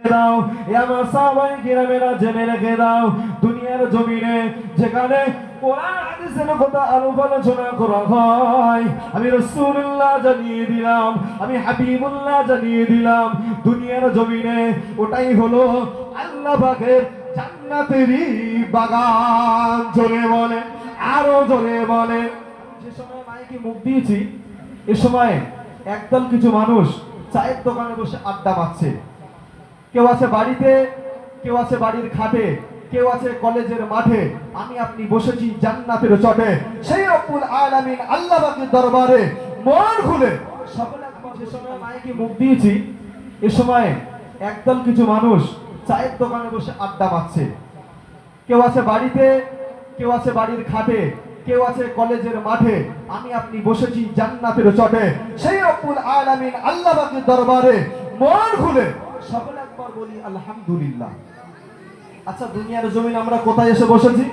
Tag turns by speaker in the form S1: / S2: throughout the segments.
S1: দাও আমার সাহাবায়ে কিরামেরা জেনে রেখে দাও দুনিয়ার জমিনে যেখানে কোরআন হাদিসের কথা আলোচনা করা হয় আমি রাসূলুল্লাহ জানিয়ে দিলাম আমি হাবিবুল্লাহ জানিয়ে দিলাম দুনিয়ার জমিনে ওটাই হলো আল্লাহ পাকের জান্নাতেরই বাগান জোরে বলে আরো জোরে বলে যে সময় মাইকে মুখ দিয়েছি এ সময় একদল কিছু মানুষ চায়ের দোকানে বসে আড্ডা মারছে কেউ আছে বাড়িতে কেউ আছে বাড়ির খাটে কেউ আছে কলেজের মাঠে আমি আপনি বসেছি জান্নাতের চটে সেই রব্বুল আলামিন আল্লাহ পাকের দরবারে মন খুলে সকলে যে সময় মাইকে মুখ দিয়েছি এ সময় একদল কিছু মানুষ চায়ের দোকানে বসে আড্ডা মারছে কেউ আছে বাড়িতে কেউ আছে বাড়ির খাটে কেউ আছে কলেজের মাঠে আমি আপনি বসেছি জান্নাতের চটে সেই রব্বুল আলামিন আল্লাহ পাকের দরবারে মন খুলে সকলে একবার বলি আলহামদুলিল্লাহ। আচ্ছা দুনিয়ার জমিন আমরা কোথায় এসে বসেছি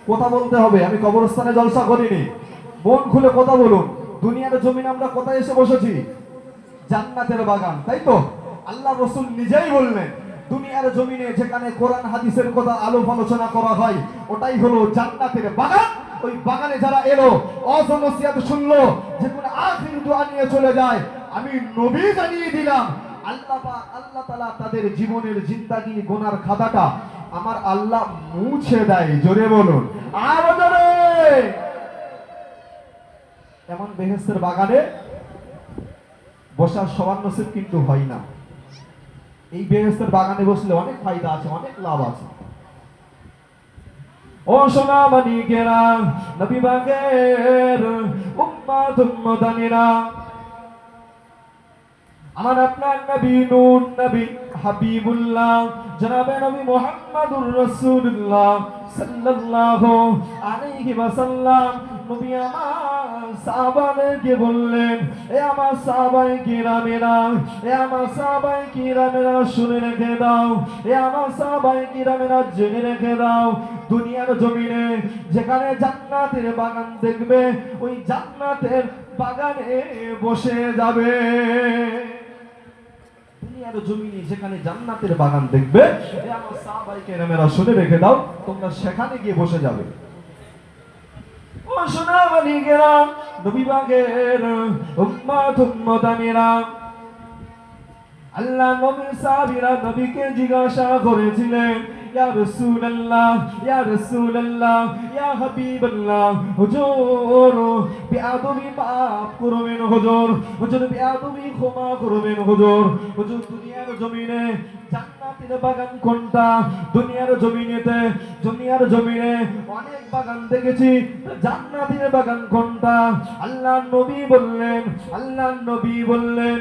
S1: কথা বলতে হবে আমি কবরস্থানে জলসা করিনি মন খুলে কথা বলুন দুনিয়ার জমিন আমরা কোথায় এসে বসেছি জান্নাতের বাগান তাই তো আল্লাহ রাসূল নিজেই বললেন দুনিয়ার জমিনে যেখানে কোরআন হাদিসের কথা আলোচনা করা হয় ওটাই হলো জান্নাতের বাগান ওই বাগানে যারা এলো ওয়াজ নসিহত শুনলো যে কোন আখির দোয়া নিয়ে চলে যায় আমি নবী জানিয়ে দিলাম আল্লাহ তাআলা তাদের জীবনের জিন্দেগি গুনার খাতাটা আমার আল্লাহ মুছে দেয় জোরে বলুন আরো জোরে এমন বেহেশতের বাগানে বসার সবার নসিব কিন্তু হয় না এই বেহেশতের বাগানে বসলে অনেক ফায়দা আছে অনেক লাভ আছে ও সোনা মানিকেরা নবী পাকের উম্মত উম্মতানিরা আমার আপনার নবী নূর নবী হাবিবুল্লাহ জনাবে নবী মুহাম্মদুর রাসূলুল্লাহ সাল্লাল্লাহু আলাইহি ওয়াসাল্লাম নবী আমার সাহাবাদেরকে বললেন এ আমার সাহাবায়ে কিরামেরা এ আমার সাহাবায়ে কিরামেরা শুনে রেখে দাও এ আমার সাহাবায়ে কিরামেরা জেনে রেখে দাও দুনিয়ার জমিনে যেখানে জান্নাতের বাগান দেখবে ওই জান্নাতের বাগানে বসে যাবে দুনিয়ার জমিনে যেখানে জান্নাতের বাগান দেখবে এ আমার সাহাবায়ে কেরামেরা শুনে রেখে দাও তোমরা সেখানে গিয়ে বসে যাবে ও সোনা মানিকেরা নবী পাকের উম্মত উম্মতানিরা আল্লাহ নবী সাহাবীরা নবীকে জিজ্ঞাসা করেছিলেন ইয়া রাসূলুল্লাহ ইয়া রাসূলুল্লাহ ইয়া হাবিবাল্লাহ হুজুর বিআদবি মাফ করবেন হুজুর হুজুর বিআদবি ক্ষমা করবেন হুজুর হুজুর দুনিয়ার জমিনে জান্নাতের বাগান কোনটা দুনিয়ার জমিনে অনেক বাগান দেখেছি জান্নাতের বাগান কোনটা আল্লাহর নবী বললেন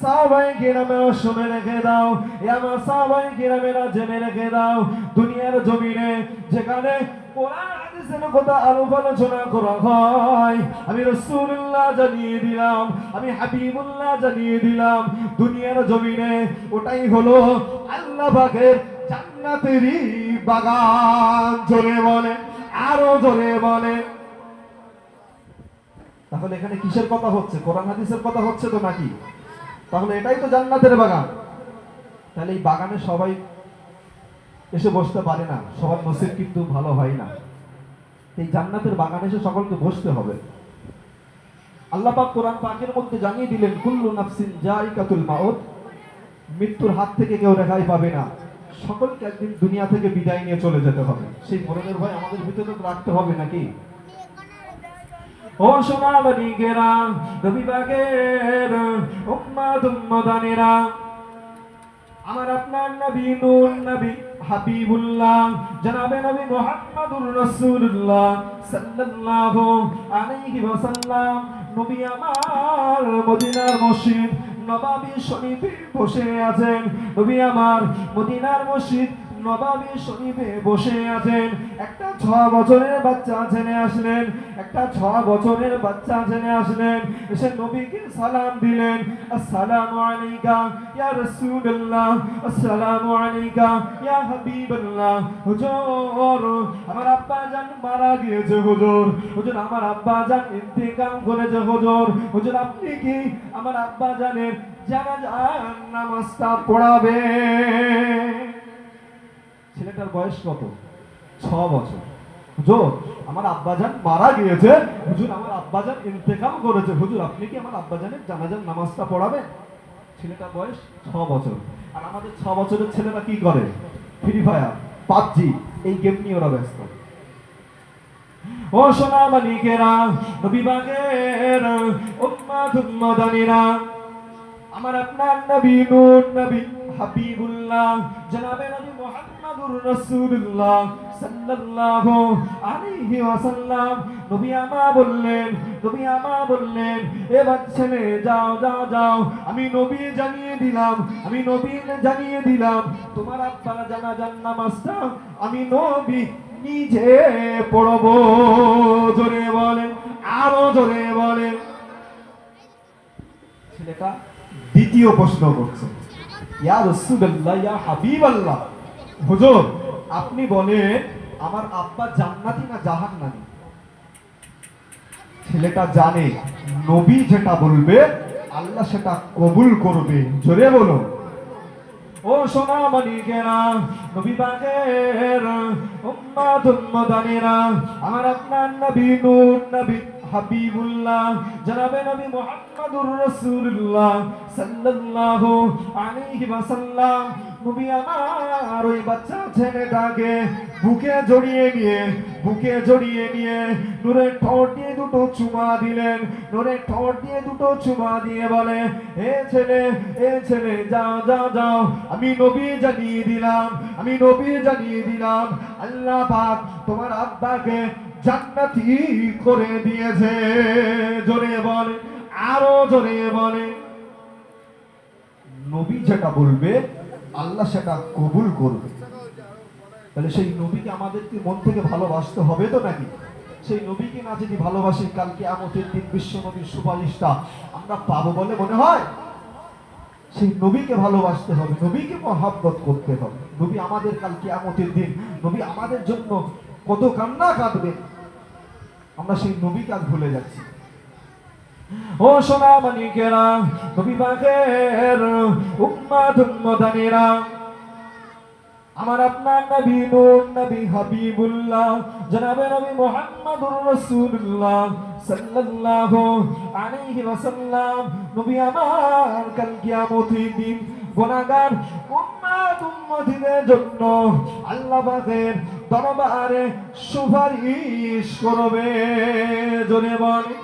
S1: সাহাবায়ে কিরামেরা শুনে রেখে দাও আমার সাহাবায়ে কিরামেরা জেনে রেখে দাও দুনিয়ার জমিনে যেখানে কোরআন হাদিসের কথা আলোচনা করা হয় আমি রাসূলুল্লাহ জানিয়ে দিলাম আমি হাবিবুল্লাহ জানিয়ে দিলাম দুনিয়ার জমিনে ওটাই হলো আল্লাহ পাকের জান্নাতেরই বাগান জোরে বলে আরো জোরে বলে তাহলে এখানে কিসের কথা হচ্ছে কোরআন হাদিসের কথা হচ্ছে তো নাকি তাহলে এটাই তো জান্নাতের বাগান তাহলে এই বাগানে সবাই এসে বসতে পারে না সবার নসিব কিন্তু ভালো হয় না এই জান্নাতের বাগানে এসে সকলকে বসতে হবে আল্লাহ পাক কোরআন পাকের মধ্যে জানিয়ে দিলেন কুল্লু নাফসিন যায়িকাতুল মাউত মৃত্যুর হাত থেকে কেউ রেহাই পাবে না সকলকে একদিন দুনিয়া থেকে বিদায় নিয়ে চলে যেতে হবে সেই মরণের ভয় আমাদের ভিতরে রাখতে হবে নাকি ও সোনা মানিকেরা নবী পাকের উম্মত উম্মতানিরা আমার আপনার নবী নূর নবী হাবিবুল্লাহ জনাবে নবী মুহাম্মদুর রাসূলুল্লাহ সাল্লাল্লাহু আলাইহি ওয়াসাল্লাম নবী আমার মদিনার মসজিদ নববী শরীফে বসে আছেন নবী আমার মদিনার মসজিদ নববী শরীফে বসে আছেন একটা 6 বছরের বাচ্চা জেনে আসলেন এসে নবীকে সালাম দিলেন আসসালামু আলাইকা ইয়া রাসূলুল্লাহ আসসালামু আলাইকা ইয়া হাবিবাল্লাহ হুজুর আমার আব্বা জান মারা গিয়েছে হুজুর আমার আব্বা জান ইন্তেকাল করেছে হুজুর আপনি কি আমার আব্বা জানের জানাজার নামাজটা পড়াবে। ছেলেটার বয়স কত? 6 বছর। হুজুর, আমার আব্বাজান মারা গিয়েছে, হুজুর আমার আব্বাজান ইন্তেকাল করেছে, হুজুর আপনি কি আমার আব্বাজানের জানাজার নামাজটা পড়াবেন? ছেলেটার বয়স 6 বছর। আর আমাদের 6 বছরের ছেলেরা কি করে? ফ্রি ফায়ার, পাবজি, এই গেম নিয়ে ওরা ব্যস্ত। ও সোনা মানিকেরা, নবী পাকের উম্মাত উম্মাদানিরা, আমার আপনার নবী নূর নবী হাবিবুল্লাহ জনাবে নবী মুহাম্মদুর রাসূলুল্লাহ সাল্লাল্লাহু আলাইহি ওয়াসাল্লাম নবী বললেন এ বাচ্চানে যাও যাও যাও, আমি নবী জানিয়ে দিলাম তোমার আব্বার জানাজার নামাজটা আমি নবী নিজে পড়বো। জোরে বলেন, আরো জোরে বলেন। ছেলেটা দ্বিতীয় প্রশ্ন করছে, ইয়া রাসূলুল্লাহ, ইয়া হাবিবাল্লাহ, হুজুর আপনি বলেন আমার আব্বা জান্নাতি না জাহান্নামী? ছেলেটা জানে নবী যেটা বলবে আল্লাহ সেটা কবুল করবে। জোরে বলো। ও সোনা মানিকেরা, নবী পাকের উম্মাত উম্মাদানিরা, আমার আপনার নবী নূর নবী হাবিবুল্লাহ জনাবে নবী মুহাম্মদুর রাসূলুল্লাহ সাল্লাল্লাহু আলাইহি ওয়াসাল্লাম নবী আমার ওই বাচ্চা ছেলেটাকে বুকে জড়িয়ে নিয়ে নূরের ঠোঁট দিয়ে দুটো চুমা দিয়ে বলে, এ ছেলে যাও যাও যাও, আমি নবী জানিয়ে দিলাম আল্লাহ পাক তোমার আব্বাকে জান্নাতি করে দিয়েছে। জোরে বলে, আরো জোরে বলে। নবী যেটা বলবে আল্লাহ সেটা কবুল করবে। তাহলে সেই নবীকে আমাদেরকে মন থেকে ভালোবাসতে হবে তো নাকি? সেই নবীকে না যদি ভালোবাসি, কাল কিয়ামতের দিন বিশ্ব নবীর সুপারিশটা আমরা পাবো বলে মনে হয়? সেই নবীকে ভালোবাসতে হবে, নবীকে মহব্বত করতে হবে। নবী আমাদের কাল কিয়ামতের দিন নবী আমাদের জন্য কত কান্না কাঁদবে, আমরা সেই নবীকে আজ ভুলে যাচ্ছি। ও সোনা মানিকেরা, নবী পাকের উম্মাত উম্মাদানিরা, আমার আপনার নবী নূর নবী হাবিবুল্লাহ জনাবে নবী মুহাম্মদুর রাসূলুল্লাহ সাল্লাল্লাহু আলাইহি ওয়াসাল্লাম নবী আমার কাল কিয়ামতের দিন গুনাহগার উম্মতিদের জন্য আল্লাহ পাকের দরবারে সুপারিশ করবে। জোরে বলে,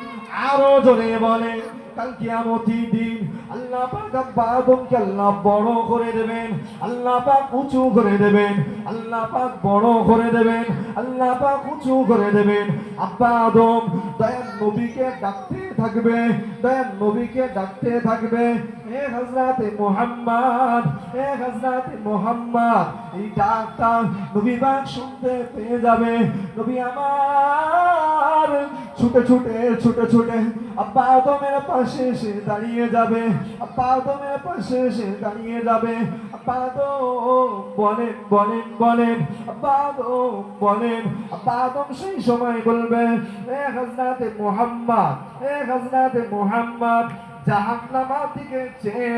S1: আরো জোরে বলে। কাল কিয়ামতের দিন আল্লাহ পাক আদমকে আল্লাহ বড় করে দেবেন, আল্লাহ পাক উঁচু করে দেবেন, আল্লাহ পাক বড় করে দেবেন, আল্লাহ পাক উঁচু করে দেবেন। আব্বা আদম দয়ার নবীকে ডাকতে থাকবে, হে হযরতে মুহাম্মদ, এই ডাকটা নবী পাক শুনতে পেয়ে যাবে। নবী আমার ছুটে আব্বা আদমের পাশে এসে দাঁড়িয়ে যাবে। আব্বা আদম বলেন, আব্বা আদম সেই সময় বলবে, হে হযরতে মুহাম্মদ, জাহান্নামের দিকে চেয়ে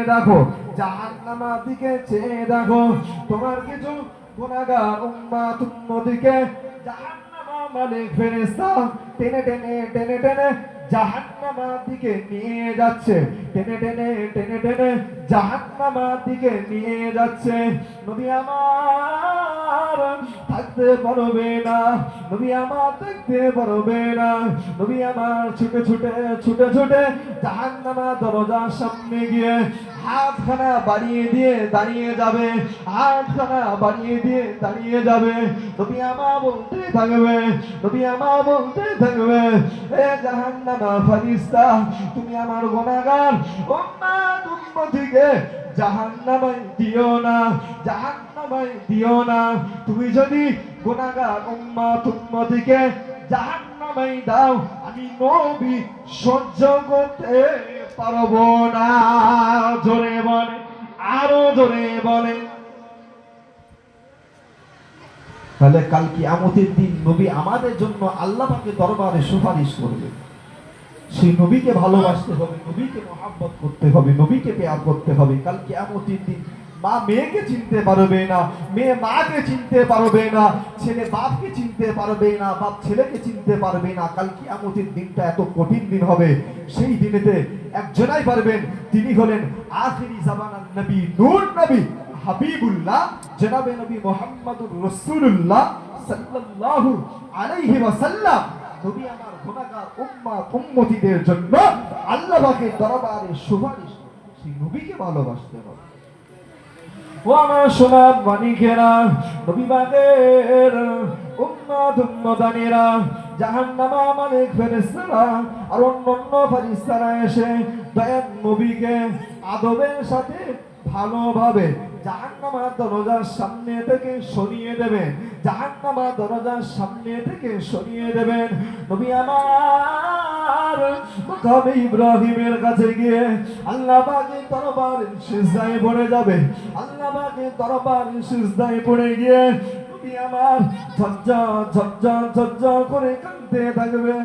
S1: দেখো, তোমার কিছু গুনাহগার উম্মতকে জাহান্নামের মালিক ফেরেশতা টেনে জাহান্নামের দিকে নিয়ে যাচ্ছে, জাহান্নামের দিকে নিয়ে যাচ্ছে। নবী আমার থাকতে পারবে না, নবী আমার ছুটে জাহান্নামের দরজার সামনে গিয়ে হাতখানা বাড়িয়ে দিয়ে দাঁড়িয়ে যাবে। নবী আমার বলতে থাকবে, এ জাহান্নামের ফেরেশতা, তুমি আমার গুনাহগার উম্মতকে জাহান্নামে দিও না। তুমি যদি গুনাহগার উম্মতকে জাহান্নামে দাও, আমি নবী সহ্য করতে পারবো না। জোরে বলে, আরো জোরে বলে। তাহলে কাল কিয়ামতের দিন নবী আমাদের জন্য আল্লাহ পাকের দরবারে সুপারিশ করবে। সেই নবীকে ভালোবাসতে হবে, নবীকে মহব্বত করতে হবে, নবীকে প্যার করতে হবে। কাল কিয়ামতের দিন মা মেয়েকে চিনতে পারবে না, মেয়ে মাকে চিনতে পারবে না, ছেলে বাপকে চিনতে পারবে না, বাপ ছেলেকে চিনতে পারবে না। কাল কিয়ামতের দিনটা এত কঠিন দিন হবে। সেই দিনেতে একজনাই পারবেন, তিনি হলেন আখিরি জামানার নবী, নূর নবী, হাবিবুল্লাহ, জনাবে নবী মুহাম্মদুর রাসূলুল্লাহ সাল্লাল্লাহু আলাইহি ওয়াসাল্লাম। নবী আমার গুনাহগার উম্মতিদের জন্য আল্লাহ পাকের দরবারে সুপারিশ, সেই নবীকে ভালোবাসতে হবে। ও আমার সোনার মানিকেরা, নবী পাকের উম্মতানেরা, জাহান্নামা মালিক ফেরেশতারা আর অন্যান্য ফেরেশতারা এসে দয়ার নবীকে আদবের সাথে ভালোভাবে জাহান্নামার দরজার সামনে থেকে সরিয়ে দেবেন, জাহান্নামার দরজার সামনে থেকে সরিয়ে দেবেন। নবী আমার মাকাম ইব্রাহিমের কাছে গিয়ে আল্লাহ পাকের দরবারে সিজদায় পড়ে যাবে, আল্লাহ পাকের দরবারে সিজদায় পড়ে গিয়ে নবী আমার ঝরঝর ঝরঝর ঝরঝর করে কাঁদতে থাকবে।